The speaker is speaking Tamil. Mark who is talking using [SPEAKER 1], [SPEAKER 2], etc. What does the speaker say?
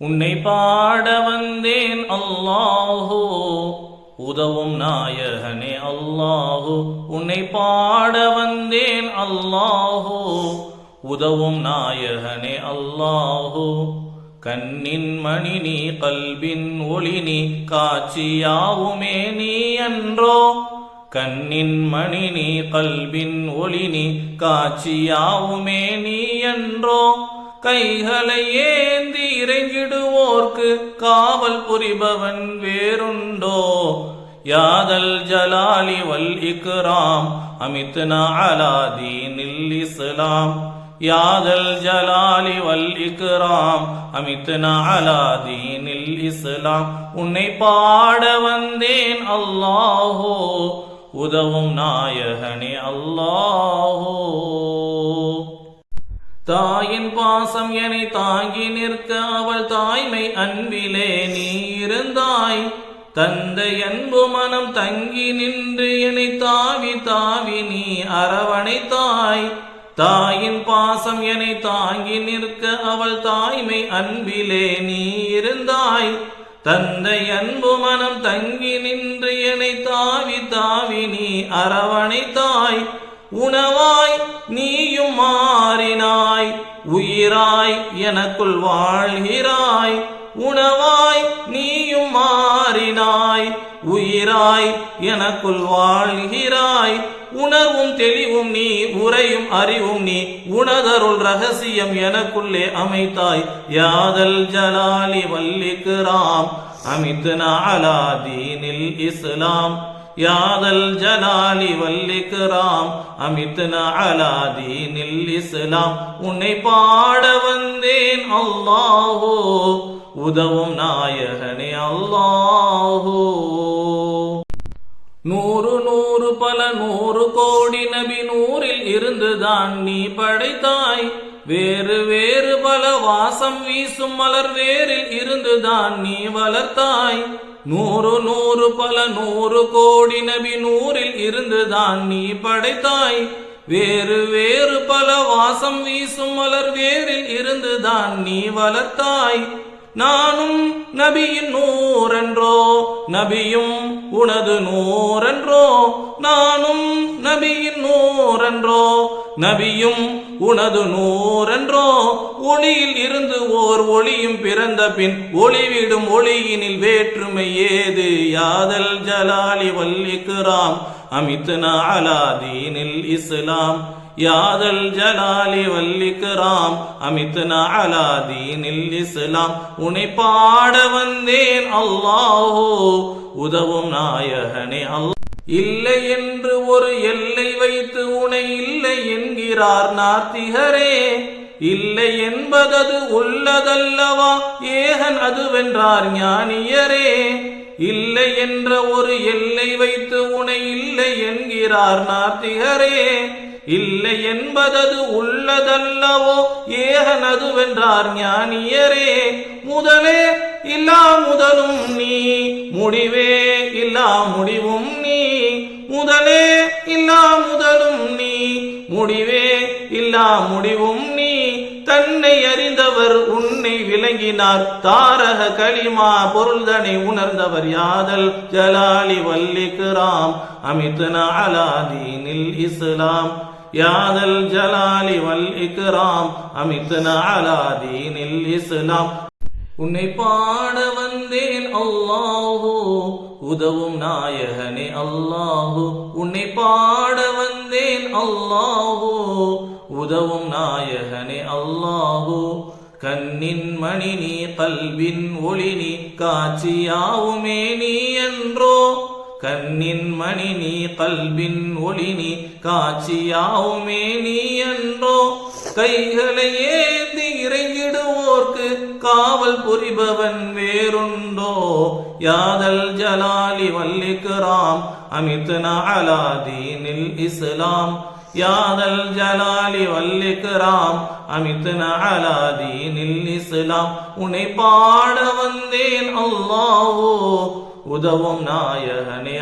[SPEAKER 1] உன்னை பாட வந்தேன் அல்லாஹோ, உதவும் நாயகனே அல்லாஹோ. உன்னை பாட வந்தேன் அல்லாஹோ, உதவும் நாயகனே அல்லாஹோ. கண்ணின் மணி நீ, கல்பின் ஒளி நீ, காட்சியாவுமே நீ என்றோ. கண்ணின் மணி நீ, கல்பின் ஒளி நீ, காட்சியாவுமே நீ என்றோ. கைகளை ஏந்தி இறைஞ்சிடுவோர்க்கு காவல் புரிபவன் வேறுண்டோ. யாதல் ஜலாலி வல் இக்ராம் அமித்னா அலா தீனில் இஸ்லாம். யாதல் ஜலாலி வல் இக்ராம் அமித்னா அலா தீனில் இஸ்லாம். உன்னை பாட வந்தேன் அல்லாஹோ, உதவும் நாயகனே அல்லாஹோ. தாயின் பாசம் என்னை தாங்கி நிற்க அவள் தாய்மை அன்பிலே நீ இருந்தாய். தந்தை அன்பு மனம் தங்கி நின்று என்னை தாவி தாவி நீ அரவணைத்தாய். தாயின் பாசம் என்னை தாங்கி நிற்க அவள் தாய்மை அன்பிலே நீ இருந்தாய். தந்தை அன்பு மனம் தங்கி நின்று என்னை தாவி தாவி நீ அரவணைத்தாய். உணவாய் நீயும் மாறினாய், உயிராய் எனக்குள் வாழ்கிறாய். உணவாய் நீயும் மாறினாய், உயிராய் எனக்குள் வாழ்கிறாய். உணர்வும் தெளிவும் நீ, உரையும் அறிவும் நீ, உணதருள் ரகசியம் எனக்குள்ளே அமைத்தாய். யாதல் ஜலாலி வல் இக்ராம் அமித்னா அலா தீனில் இஸ்லாம். யாதல் ஜலாலி வல் இக்ராம் அமித்னா அலா தீனில் இஸ்லாம். உன்னை பாட வந்தேன் அல்லாஹோ, உதவும் நாயகனே அல்லாஹோ. நூறு நூறு பல 100 கோடி நபி நூறில் இருந்துதான் நீ படைத்தாய். வேறு வேறு பல வாசம் வீசும் மலர் வேரில் இருந்துதான் நீ வளர்த்தாய். நூறு நூறு பல 100 கோடி நபி நூறில் இருந்துதான் நீ படைத்தாய். வேறு வேறு பல வாசம் வீசும் மலர் வேரில் இருந்துதான் நீ வளர்த்தாய். நானும் நபியின் நூறென்றோ, நபியும் உனது நூறென்றோ. நானும் நபியின் நூறென்றோ, நபியும் உனது நூறென்றோ. ஒளியில் இருந்து ஓர் ஒளியும் பிறந்த பின் ஒளிவிடும் ஒளியினில் வேற்றுமை ஏது. யாதல் ஜலாலி வல் இக்ராம் அமித்னா அலா தீனில் இஸ்லாம். யாதல் ஜலாலி வல் இக்ராம் அமித்னா அலா தீனில் இஸ்லாம். உன்னை பாட வந்தேன் அல்லாஹோ, உதவும் நாயகனே அல்லாஹ். இல்லை என்று ஒரு எல்லை வைத்து உனை இல்லை என்கிறார் நாத்திகரே. இல்லை என்பதது உள்ளதல்லவா, ஏகன் அதுவென்றார் ஞானியரே. இல்லை என்ற ஒரு எல்லை வைத்து உனை இல்லை என்கிறார் நாத்திகரே. இல்லை என்பதது உள்ளதல்லவோ, ஏகன் அதுவென்றார் ஞானியரே. முதலே இல்லா முதலும் நீ, முடிவே இல்லா முடிவும் நீ. முதலே இல்லா முதலும் நீ, முடிவே இல்லா முடிவும் நீ. தன்னை அறிந்தவர் உன்னை விளங்கினார், தாரக களிமா பொருள்தனை உணர்ந்தவர். யாதல் ஜலாலி வல் இக்ராம் அமித்னா அலா தீனில் இஸ்லாம். யாதல் ஜலாலி வல் இக்ராம் அமித்னா அலா தீனில் இஸ்லாம். உன்னை பாட வந்தேன் அல்லாஹோ, உதவும் நாயகனே அல்லாஹோ. உன்னை பாட வந்தேன் அல்லாஹோ, உதவும் நாயகனே அல்லாஹோ. கண்ணின் மணி நீ, கல்பின் ஒளி நீ, காட்சியாவுமே நீ என்றோ. கண்ணின் மணி நீ, கல்பின் ஒளி நீ, காட்சியாவுமே நீ என்றோ. கைகளை ஏந்தி இறைஞ்சிடுவோர்க்கு காவல் புரிபவன் வேறுண்டோ. யாதல் ஜலாலி வல் இக்ராம் அமித்னா அலா தீனில் இஸ்லாம். யாதல் ஜலாலி வல் இக்ராம் அமித்னா அலா தீனில் இஸ்லாம். உன்னை பாட வந்தேன் அல்லாஹோ, உதவும் நாயகனே